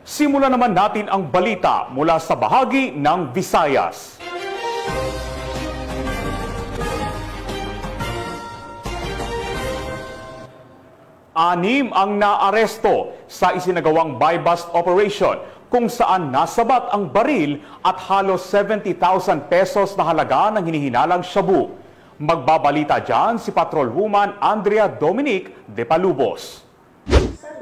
Simulan naman natin ang balita mula sa bahagi ng Visayas. Anim ang naaresto sa isinagawang buy-bust operation kung saan nasabat ang baril at halos 70,000 pesos na halaga ng hinihinalang shabu. Magbabalita dyan si Patrolwoman Andrea Dominic de Palubos.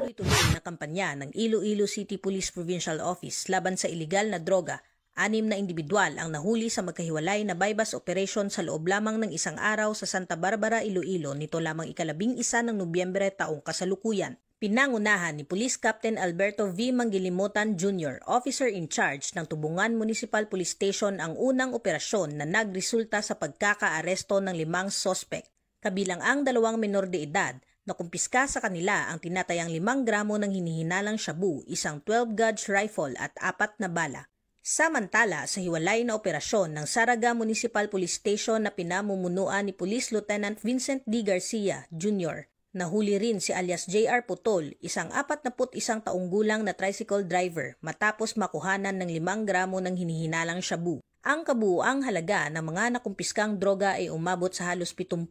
Tuloy-tuloy na kampanya ng Iloilo City Police Provincial Office laban sa iligal na droga. 6 na individual ang nahuli sa magkahiwalay na buy-bust operation sa loob lamang ng isang araw sa Santa Barbara, Iloilo nito lamang ika-11 ng Nobyembre taong kasalukuyan. Pinangunahan ni Police Captain Alberto V. Manggilimutan Jr., officer in charge ng Tubungan Municipal Police Station ang unang operasyon na nagresulta sa pagkakaaresto ng 5 sospek, kabilang ang 2 menor de edad na kumpiska sa kanila ang tinatayang 5 gramo ng hinihinalang shabu, isang 12-gauge rifle at 4 na bala. Samantala, sa hiwalay na operasyon ng Saraga Municipal Police Station na pinamumunuan ni Police Lieutenant Vincent D. Garcia Jr., nahuli rin si alias J.R. Putol, isang 41 taong gulang na tricycle driver matapos makuhanan ng 5 gramo ng hinihinalang shabu. Ang kabuuang halaga ng mga nakumpiskang droga ay umabot sa halos 70,000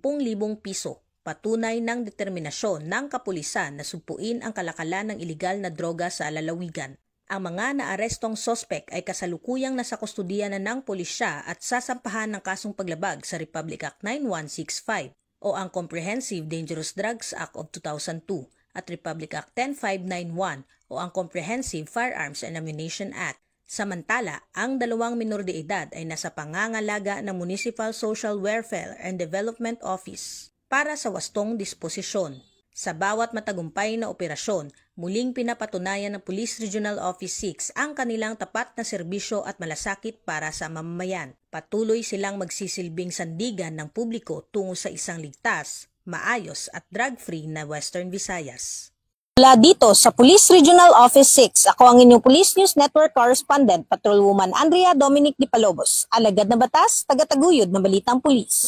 piso. Patunay ng determinasyon ng kapulisan na sumpuin ang kalakalan ng iligal na droga sa lalawigan. Ang mga naarestong sospek ay kasalukuyang nasa kustudiya na ng pulisya at sasampahan ng kasong paglabag sa Republic Act 9165 o ang Comprehensive Dangerous Drugs Act of 2002 at Republic Act 10591 o ang Comprehensive Firearms and Ammunition Act. Samantala, ang 2 menor de edad ay nasa pangangalaga ng Municipal Social Welfare and Development Office para sa wastong disposisyon. Sa bawat matagumpay na operasyon, muling pinapatunayan ng Police Regional Office 6 ang kanilang tapat na serbisyo at malasakit para sa mamamayan. Patuloy silang magsisilbing sandigan ng publiko tungo sa isang ligtas, maayos at drug-free na Western Visayas. Mula dito sa Police Regional Office 6, ako ang inyong Police News Network Correspondent, Patrolwoman Andrea Dominic de Palubos, alagad na batas, tagataguyod ng balitang pulis.